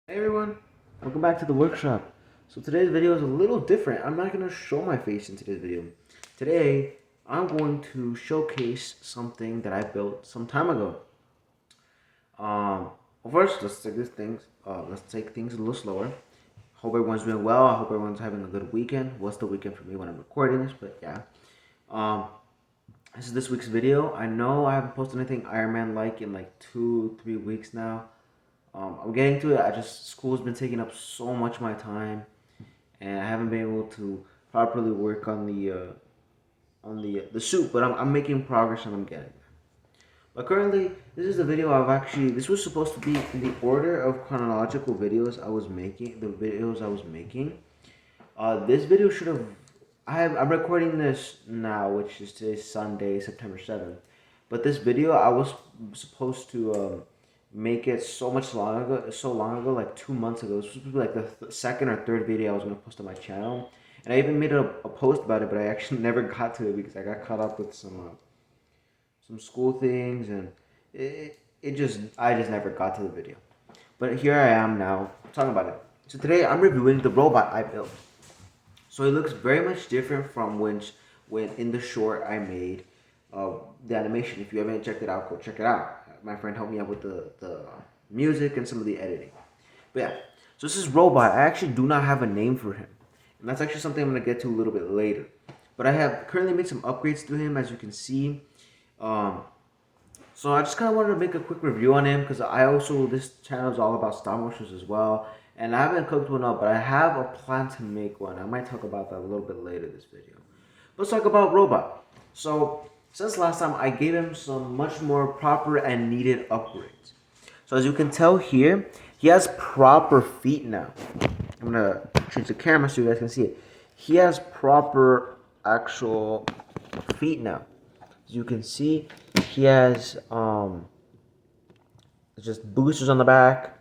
Hey everyone, welcome back to the workshop. So today's video is a little different. I'm not going to show my face in today's video. Today, I'm going to showcase something that I built some time ago. Well, first, let's take things a little slower. Hope everyone's doing well. I hope everyone's having a good weekend. What's the weekend for me when I'm recording this? But yeah, um, this is this week's video. I know I haven't posted anything Iron Man like in like 2-3 weeks now. I'm getting to it. School's been taking up so much of my time, and I haven't been able to properly work on the suit. But I'm making progress and I'm getting there. But currently, this is the video I've actually. This was supposed to be in the order of chronological videos I was making. The videos I was making. This video should have. I'm recording this now, which is today Sunday, September 7th. But this video I was supposed to make it so long ago, like 2 months ago. This was supposed to be like the second or third video I was gonna post on my channel, and I even made a post about it, but I actually never got to it because I got caught up with some school things, and I just never got to the video. But here I am now talking about it. So today I'm reviewing the robot I built. So it looks very much different from when in the short I made the animation. If you haven't checked it out, go check it out. My friend helped me out with the music and some of the editing. But yeah, so this is Robot. I actually do not have a name for him. And that's actually something I'm going to get to a little bit later. But I have currently made some upgrades to him, as you can see. Um, so I just kind of wanted to make a quick review on him because this channel is all about stop motions as well. And I haven't cooked one up, but I have a plan to make one. I might talk about that a little bit later this video. Let's talk about Robot. So since last time, I gave him some much more proper and needed upgrades. So as you can tell here, he has proper feet now. I'm gonna change the camera so you guys can see it. He has proper actual feet now. As you can see, he has just boosters on the back.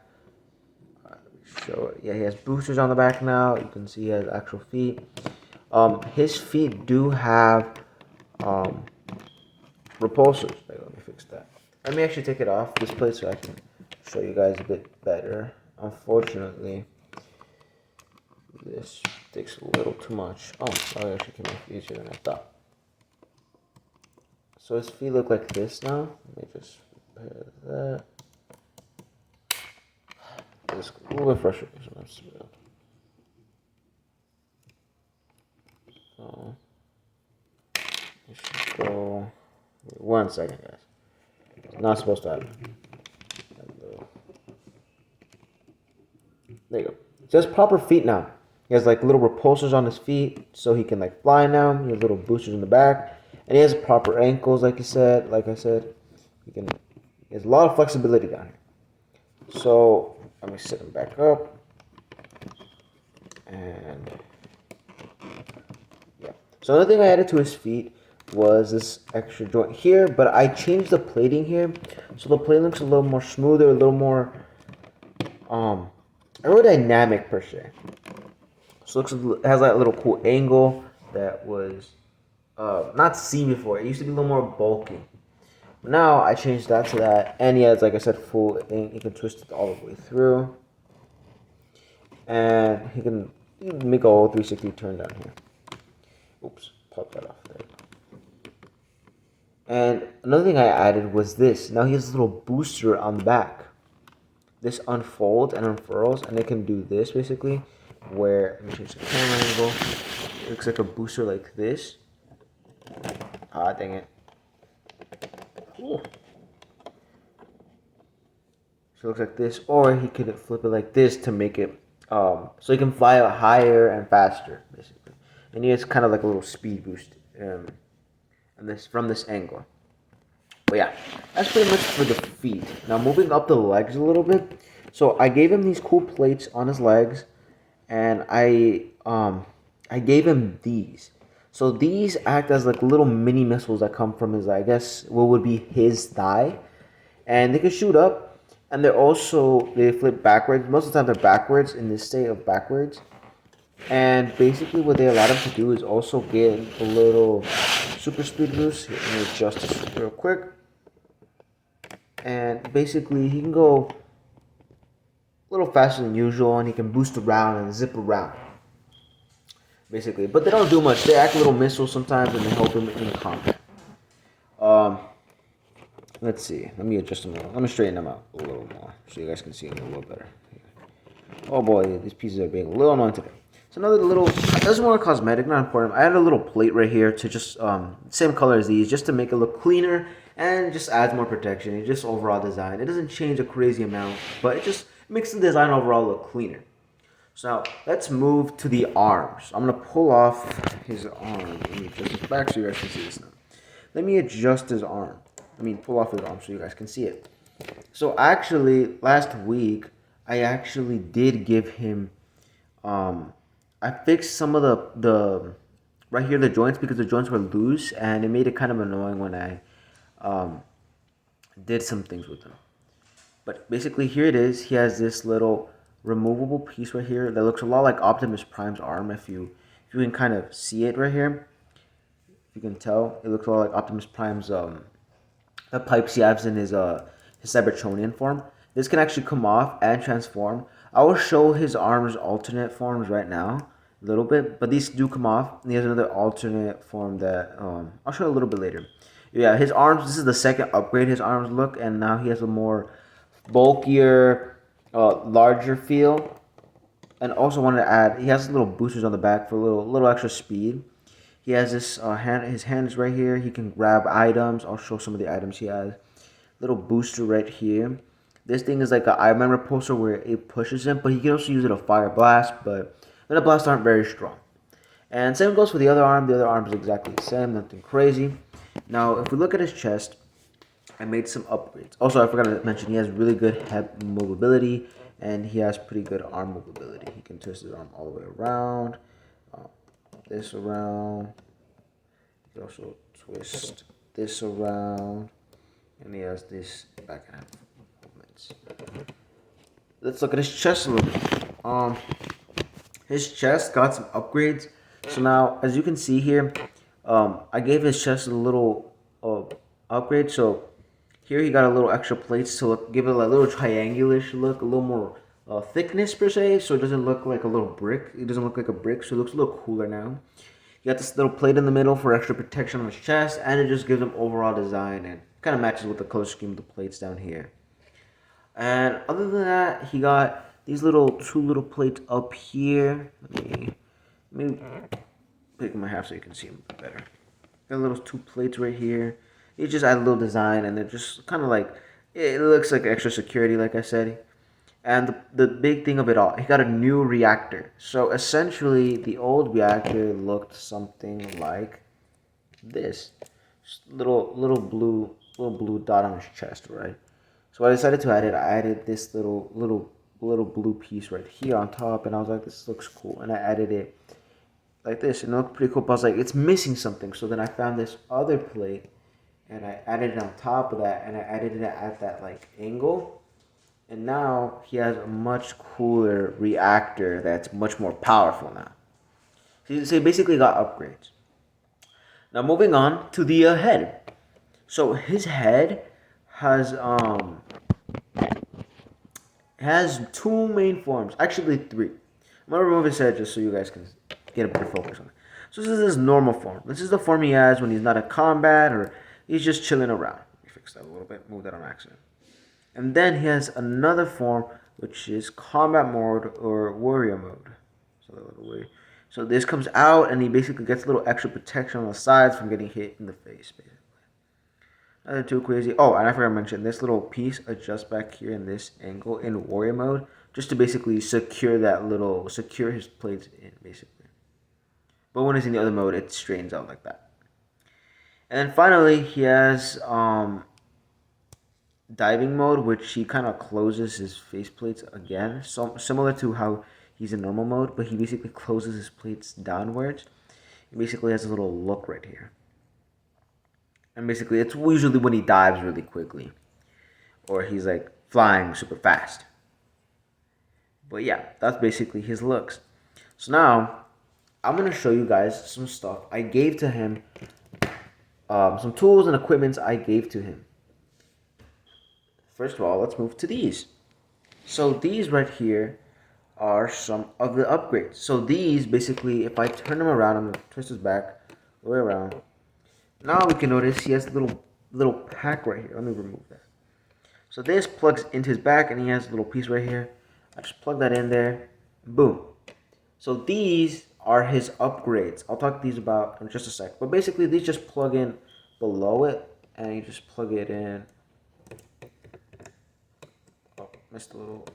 Show it. Yeah, he has boosters on the back now. You can see he has actual feet. His feet do have repulsors. Wait, let me fix that. Let me actually take it off this plate so I can show you guys a bit better. Unfortunately, this takes a little too much. Oh, that actually came off easier than I thought. So his feet look like this now. Let me just repair that. It's a little bit frustrating sometimes. So, it should go. Wait 1 second, guys. It's not supposed to happen. There you go. He has proper feet now. He has like little repulsors on his feet, so he can like fly now. He has little boosters in the back, and he has proper ankles, like I said. He has a lot of flexibility down here. So let me set him back up, and yeah. So another thing I added to his feet was this extra joint here, but I changed the plating here, so the plate looks a little more smoother, a little more aerodynamic per se. So it has that little cool angle that was not seen before. It used to be a little more bulky. But now I changed that to that, and he has, like I said, full. You can twist it all the way through, and he can make a whole 360 turn down here. Oops, pop that off there. And another thing I added was this. Now he has a little booster on the back. This unfolds and unfurls, and it can do this basically. Where, let me change the camera angle. It looks like a booster like this. Ah, dang it. Ooh. So it looks like this, or he could flip it like this to make it, so he can fly out higher and faster, basically. And he has kind of like a little speed boost, and this from this angle. But yeah, that's pretty much for the feet. Now moving up the legs a little bit. So I gave him these cool plates on his legs, and I gave him these. So these act as like little mini missiles that come from his, I guess, what would be his thigh, and they can shoot up, and they flip backwards. Most of the time they're backwards in this state of backwards, and basically what they allow him to do is also get a little super speed boost. Here, let me adjust this real quick, and basically he can go little faster than usual, and he can boost around and zip around, basically. But they don't do much. They act a little missile sometimes, and they help him in combat. Um, let's see. Let me adjust them a little. Let me straighten them out a little more so you guys can see them a little better. Oh boy, these pieces are being a little annoying today. So another little, this is more cosmetic, not important. I added a little plate right here to just, same color as these, just to make it look cleaner and just adds more protection. It just overall design. It doesn't change a crazy amount, but it just makes the design overall look cleaner. So now, let's move to the arms. I'm going to pull off his arm. Let me adjust his back so you guys can see this now. Let me adjust his arm. Pull off his arm so you guys can see it. So actually, last week, I actually did give him, I fixed some of the right here, the joints, because the joints were loose, and it made it kind of annoying when I did some things with them. But basically, here it is. He has this little removable piece right here that looks a lot like Optimus Prime's arm. If you can kind of see it right here, if you can tell, it looks a lot like Optimus Prime's the pipes he has in his Cybertronian form. This can actually come off and transform. I will show his arms alternate forms right now a little bit, but these do come off. And he has another alternate form that I'll show a little bit later. Yeah, his arms, this is the second upgrade his arms look, and now he has a more bulkier, larger feel. And also wanted to add, he has little boosters on the back for a little extra speed. He has this his hands right here. He can grab items. I'll show some of the items he has. Little booster right here. This thing is like an Iron Man repulsor where it pushes him, but he can also use it to fire blast, but the blasts aren't very strong. And same goes for the other arm. The other arm is exactly the same, nothing crazy. Now, if we look at his chest, I made some upgrades. Also, I forgot to mention, he has really good head mobility, and he has pretty good arm mobility. He can twist his arm all the way around, this around. He can also twist this around, and he has this backhand movements. Let's look at his chest a little bit. His chest got some upgrades. So now, as you can see here, I gave his chest a little upgrade. So here he got a little extra plates to give it a little triangular look, a little more thickness per se, so it doesn't look like a little brick. It doesn't look like a brick, so it looks a little cooler now. You got this little plate in the middle for extra protection on his chest, and it just gives him overall design and kind of matches with the color scheme of the plates down here. And other than that, he got these two little plates up here. Let me pick my half so you can see them better. Got little two plates right here. You just add a little design, and they're just kind of like, it looks like extra security, like I said. And the big thing of it all, he got a new reactor. So essentially, the old reactor looked something like this. Just little blue dot on his chest, right? So I decided to add it. I added this little blue piece right here on top, and I was like, this looks cool. And I added it like this, and it looked pretty cool. But I was like, it's missing something. So then I found this other plate, and I added it on top of that, and I added it at that like angle. And now he has a much cooler reactor that's much more powerful now. So he basically got upgrades. Now moving on to the head. So his head has two main forms. Actually three. I'm gonna remove his head just so you guys can get a better focus on it. So this is his normal form. This is the form he has when he's not in combat or he's just chilling around. Let me fix that a little bit. Move that on accident. And then he has another form, which is combat mode or warrior mode. So this comes out, and he basically gets a little extra protection on the sides from getting hit in the face, basically. Nothing too crazy. Oh, and I forgot to mention, this little piece adjusts back here in this angle in warrior mode, just to basically secure his plates in, basically. But when it's in the other mode, it straightens out like that. And then finally, he has diving mode, which he kind of closes his face plates again, so similar to how he's in normal mode, but he basically closes his plates downwards. He basically has a little look right here, and basically it's usually when he dives really quickly or he's like flying super fast. But yeah, that's basically his looks. So now I'm gonna show you guys some stuff I gave to him, some tools and equipments I gave to him. First of all, let's move to these. So these right here are some of the upgrades. So these basically, if I turn them around, I'm gonna twist his back, the way around. Now we can notice he has a little pack right here. Let me remove that. So this plugs into his back, and he has a little piece right here. I just plug that in there. Boom. So these are his upgrades. I'll talk these about in just a sec. But basically, these just plug in below it, and you just plug it in. Oh, missed a little.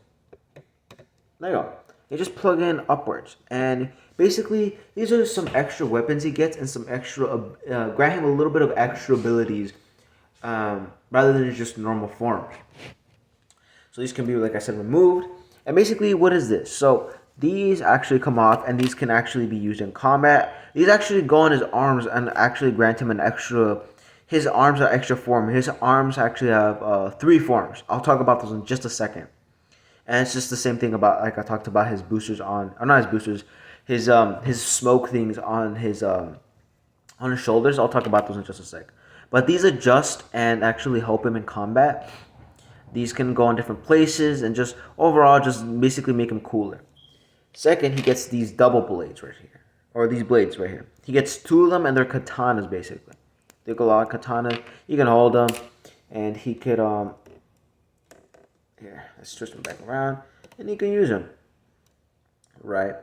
There you go. You just plug in upwards, and basically these are some extra weapons he gets and some extra grant him a little bit of extra abilities, rather than just normal forms. So these can be, like I said, removed. And basically, what is this? So these actually come off, and these can actually be used in combat. These actually go on his arms and actually grant him an extra. His arms are extra form. His arms actually have 3 forms. I'll talk about those in just a second. And it's just the same thing about, like I talked about, his boosters on, or not his boosters, his smoke things on his shoulders. I'll talk about those in just a sec. But these adjust and actually help him in combat. These can go in different places and just overall just basically make him cooler. Second, he gets these double blades right here, or these blades right here. He gets 2 of them, and they're katanas basically. They're a lot of katanas. You can hold them, and he could here, let's twist them back around, and you can use them, right?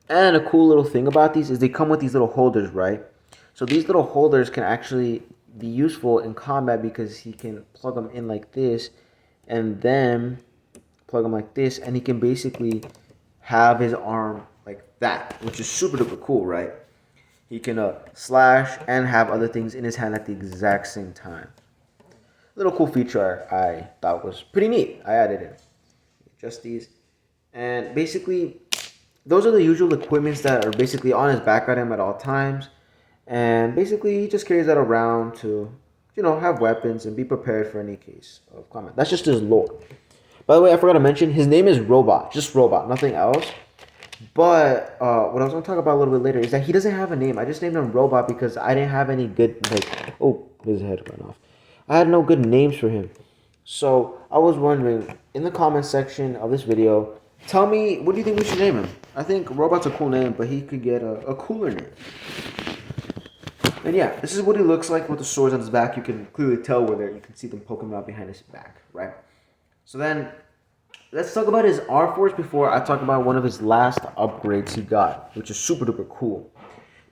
And a cool little thing about these is they come with these little holders, right? So these little holders can actually be useful in combat because he can plug them in like this, and then plug them like this, and he can basically have his arm like that, which is super duper cool, right? He can slash and have other things in his hand at the exact same time. Little cool feature I thought was pretty neat. I added in just these, and basically those are the usual equipments that are basically on his back at him at all times, and basically he just carries that around to, have weapons and be prepared for any case of combat. That's just his lore. By the way, I forgot to mention his name is Robot, just Robot, nothing else. But what I was gonna talk about a little bit later is that he doesn't have a name. I just named him Robot because I didn't have any good his head went off. I had no good names for him. So I was wondering in the comment section of this video, tell me what do you think we should name him? I think Robot's a cool name, but he could get a cooler name. And yeah, this is what he looks like with the swords on his back. You can clearly tell where you can see them poking out behind his back, right? So then let's talk about his R-Force before I talk about one of his last upgrades he got, which is super duper cool.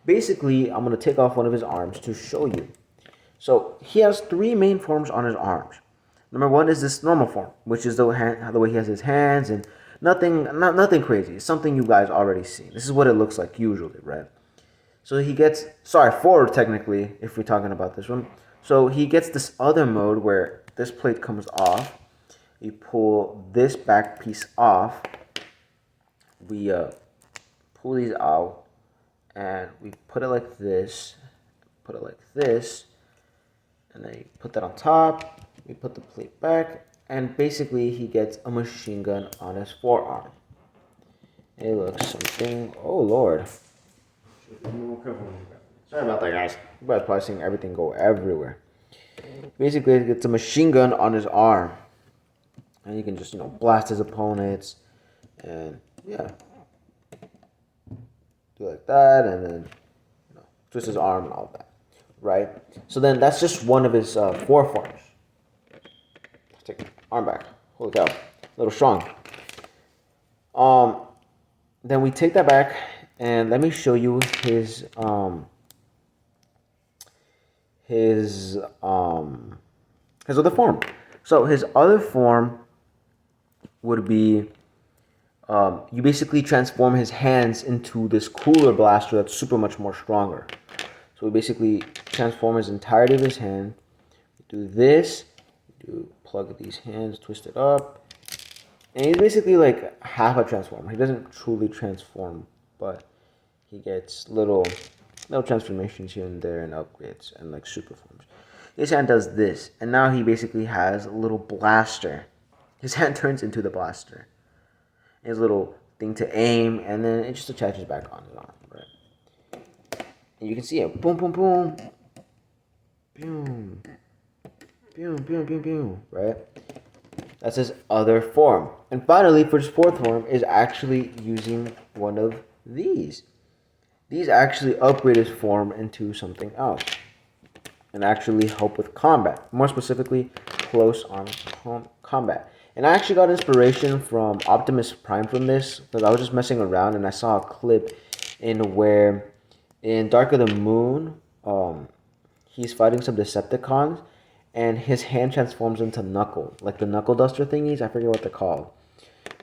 Basically, I'm going to take off one of his arms to show you. So he has 3 main forms on his arms. Number 1 is this normal form, which is the way he has his hands, and nothing crazy. It's something you guys already seen. This is what it looks like usually, right? So he gets, 4 technically, if we're talking about this one. So he gets this other mode where this plate comes off. You pull this back piece off. We pull these out, and we put it like this. Put it like this, and then you put that on top. We put the plate back, and basically he gets a machine gun on his forearm. It looks something. Oh Lord. Sorry about that, guys. You guys probably seeing everything go everywhere. Basically, it gets a machine gun on his arm, and you can just blast his opponents, and yeah, do like that, and then twist his arm and all that, right? So then that's just one of his 4 forms. Let's take the arm back. Holy cow, a little strong. Then we take that back, and let me show you his other form. So his other form would be you basically transform his hands into this cooler blaster that's super much more stronger. So we basically transform his entirety of his hand. Do this. Plug these hands, twist it up, and he's basically like half a transformer. He doesn't truly transform, but he gets little transformations here and there and upgrades and like super forms. His hand does this, and now he basically has a little blaster. His hand turns into the blaster. His little thing to aim, and then it just attaches back on his arm, right? And you can see it. Boom, boom, boom. Boom. Boom, boom, boom, boom. Right? That's his other form. And finally, for his fourth form, is actually using one of these. These actually upgrade his form into something else and actually help with combat. More specifically, close on combat. And I actually got inspiration from Optimus Prime from this because I was just messing around and I saw a clip in Dark of the Moon, he's fighting some Decepticons, and his hand transforms into Knuckle, like the Knuckle Duster thingies. I forget what they're called,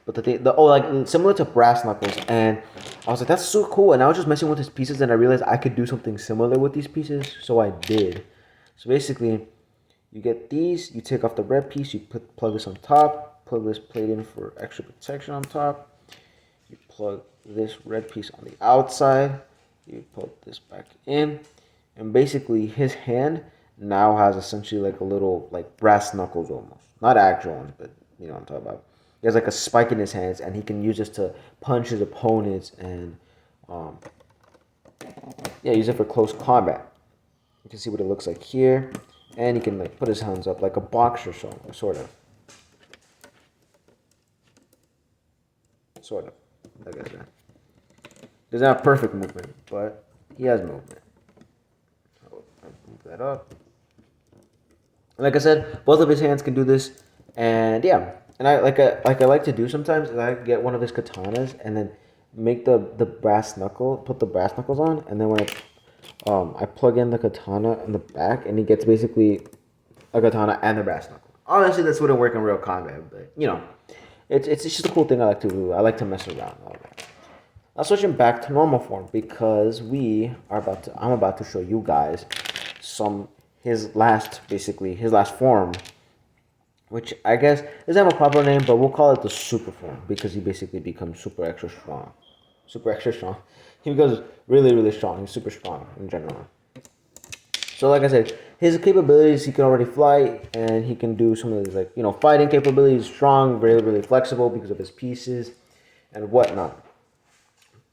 but like similar to Brass Knuckles. And I was like, that's so cool. And I was just messing with his pieces, and I realized I could do something similar with these pieces, so I did. So basically, you get these, you take off the red piece, you plug this on top, plug this plate in for extra protection on top. You plug this red piece on the outside, you put this back in, and basically his hand now has essentially like a little like brass knuckles almost. Not actual ones, but you know what I'm talking about. He has like a spike in his hands, and he can use this to punch his opponents and um, yeah, use it for close combat. You can see what it looks like here, and he can like put his hands up like a boxer, sort of. Like I said, doesn't have perfect movement, but he has movement. So I move that up. And like I said, both of his hands can do this, and yeah. And I like to do sometimes is I get one of his katanas and then make the brass knuckle, put the brass knuckles on, and then when I plug in the katana in the back, and he gets basically a katana and the brass knuckle. Obviously, this wouldn't work in real combat, but you know, it's just a cool thing I like to do. I like to mess around. All that. Now switching back to normal form because I'm about to show you guys his last form, which I guess doesn't have a proper name, but we'll call it the super form because he basically becomes super extra strong. He becomes really, really strong. He's super strong in general. So like I said, his capabilities, he can already fly, and he can do some of these, like, you know, fighting capabilities, strong, really, really flexible because of his pieces and whatnot.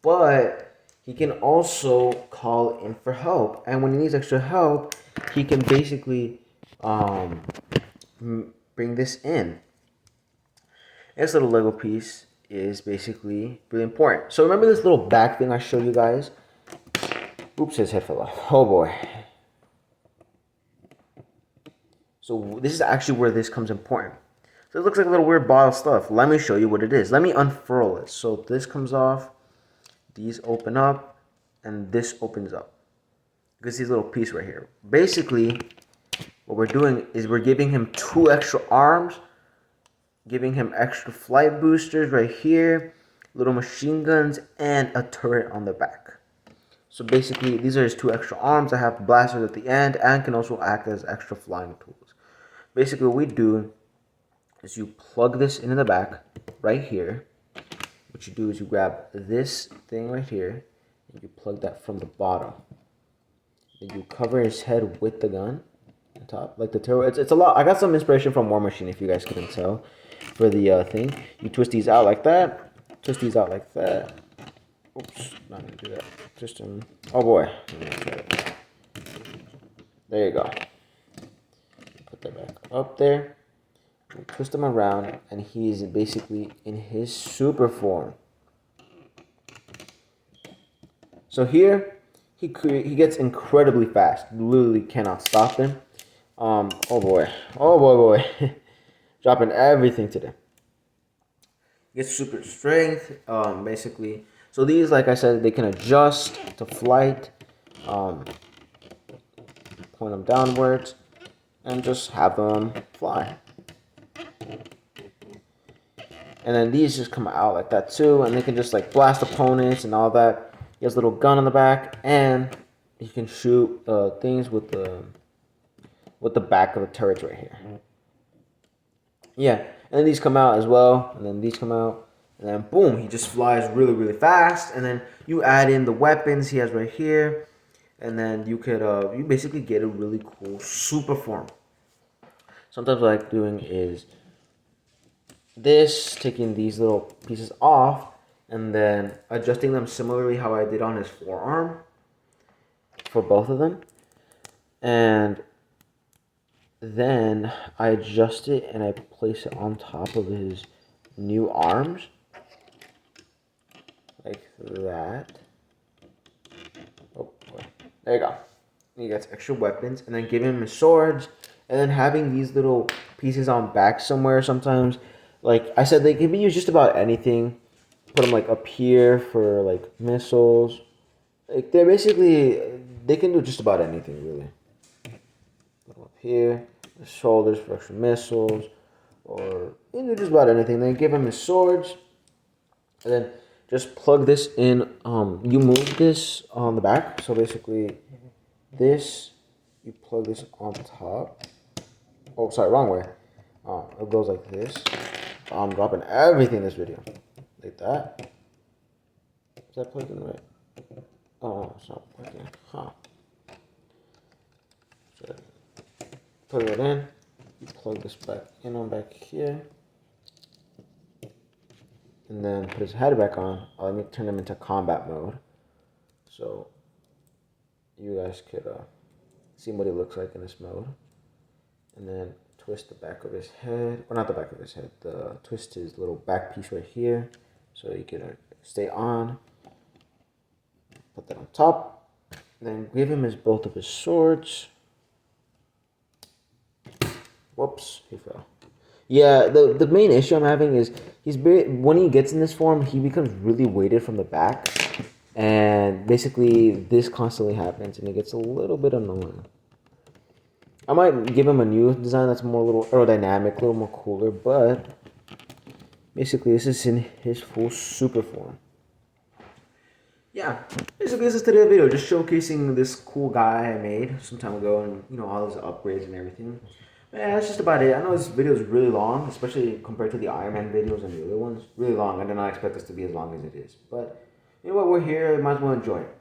But he can also call in for help, and when he needs extra help, he can basically bring this in. This little Lego piece is basically really important. So remember this little back thing I showed you guys? Oops, his head fell off. Oh boy. So this is actually where this comes important. So it looks like a little weird ball of stuff. Let me show you what it is. Let me unfurl it. So this comes off, these open up, and this opens up. You can see this little piece right here. Basically, what we're doing is we're giving him 2 extra arms, giving him extra flight boosters right here, little machine guns, and a turret on the back. So basically, these are his 2 extra arms that have blasters at the end and can also act as extra flying tools. Basically, what we do is you plug this into the back right here. What you do is you grab this thing right here and you plug that from the bottom. Then you cover his head with the gun on top, like the turbo. It's a lot. I got some inspiration from War Machine, if you guys couldn't tell, for the thing. You twist these out like that. Twist these out like that. Oops, not gonna do that. Twist them. Oh boy. There you go. Put that back up there. Twist him around, and he's basically in his super form. So here, he gets incredibly fast. Literally cannot stop him. Oh boy, dropping everything today. Gets super strength. Basically. So these, like I said, they can adjust to flight. Point them downwards, and just have them fly. And then these just come out like that too, and they can just like blast opponents and all that. He has a little gun on the back, and he can shoot things with the back of the turrets right here. Yeah, and then these come out as well, and then these come out, and then boom, he just flies really, really fast. And then you add in the weapons he has right here, and then you could you basically get a really cool super form. Sometimes what I like doing is this, taking these little pieces off and then adjusting them similarly how I did on his forearm for both of them. And then I adjust it and I place it on top of his new arms. Like that. Oh, boy. There you go. He gets extra weapons, and then giving him his swords, and then having these little pieces on back somewhere sometimes. Like I said, they can be used just about anything. Put them like up here for like missiles. Like they're basically, they can do just about anything really. Put them up here, the shoulders for extra missiles, or you can do just about anything. Then give him his swords, and then just plug this in. You move this on the back, so basically this, you plug this on top. Oh, sorry, wrong way. It goes like this. I'm dropping everything in this video. Like that. Is that plugged in right? Oh, it's not plugged in. Huh. So, put it in. You plug this back in on back here. And then put his head back on. Let me turn him into combat mode. So, you guys could see what he looks like in this mode. And then twist the back of his head, or not the back of his head, twist his little back piece right here so he can stay on. Put that on top. Then give him both of his swords. Whoops, he fell. Yeah, the main issue I'm having is when he gets in this form, he becomes really weighted from the back. And basically, this constantly happens, and it gets a little bit annoying. I might give him a new design that's more a little aerodynamic, a little more cooler, but basically, this is in his full super form. Yeah, basically, this is today's video, just showcasing this cool guy I made some time ago, and you know, all his upgrades and everything. But yeah, that's just about it. I know this video is really long, especially compared to the Iron Man videos and the other ones. Really long. I did not expect this to be as long as it is, but you know what? We're here. Might as well enjoy it.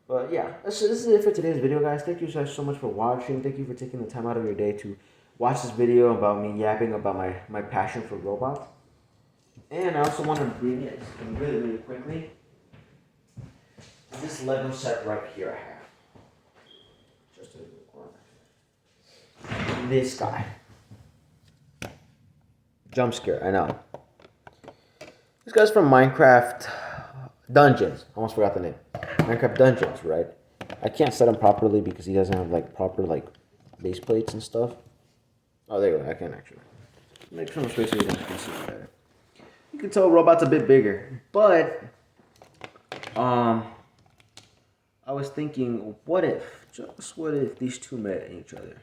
But yeah, this is it for today's video, guys. Thank you guys so much for watching. Thank you for taking the time out of your day to watch this video about me yapping about my passion for robots. And I also want to bring it really, really quickly. This Lego set right here I have. Just a little corner. This guy. Jump scare, I know. This guy's from Minecraft Dungeons. Almost forgot the name. Minecraft Dungeons, right? I can't set him properly because he doesn't have like proper like base plates and stuff. Oh, there you go. I can actually make some space so you guys can see it better. You can tell robot's a bit bigger, but I was thinking, what if these two met each other?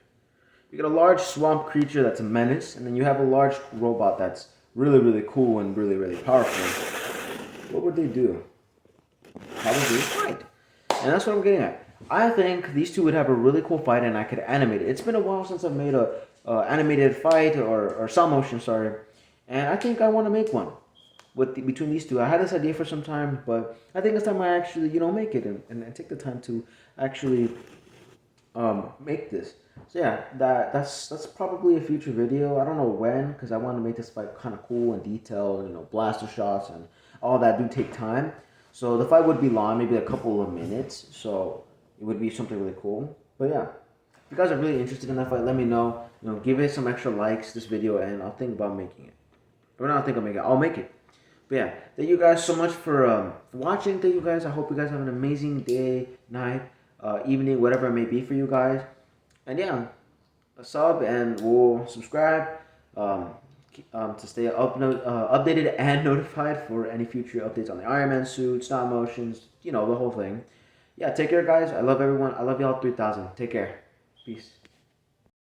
You get a large swamp creature that's a menace, and then you have a large robot that's really, really cool and really, really powerful. What would they do? Probably fight. And that's what I'm getting at. I think these two would have a really cool fight, and I could animate it. It's been a while since I've made a animated fight or stop motion, sorry. And I think I want to make one between these two. I had this idea for some time, but I think it's time I actually, make it and take the time to actually make this. So yeah, that's probably a future video. I don't know when, because I want to make this fight kind of cool and detailed. Blaster shots and all that do take time. So the fight would be long, maybe a couple of minutes. So it would be something really cool. But yeah, if you guys are really interested in that fight, let me know. Give it some extra likes this video, and I'll think about making it. Or not think I'll make it. I'll make it. But yeah, thank you guys so much for watching. Thank you guys. I hope you guys have an amazing day, night, evening, whatever it may be for you guys. And yeah, a sub and we'll subscribe to stay updated and notified for any future updates on the Iron Man suit, stop motions, the whole thing. Yeah, take care, guys. I love everyone. I love y'all 3000. Take care. Peace.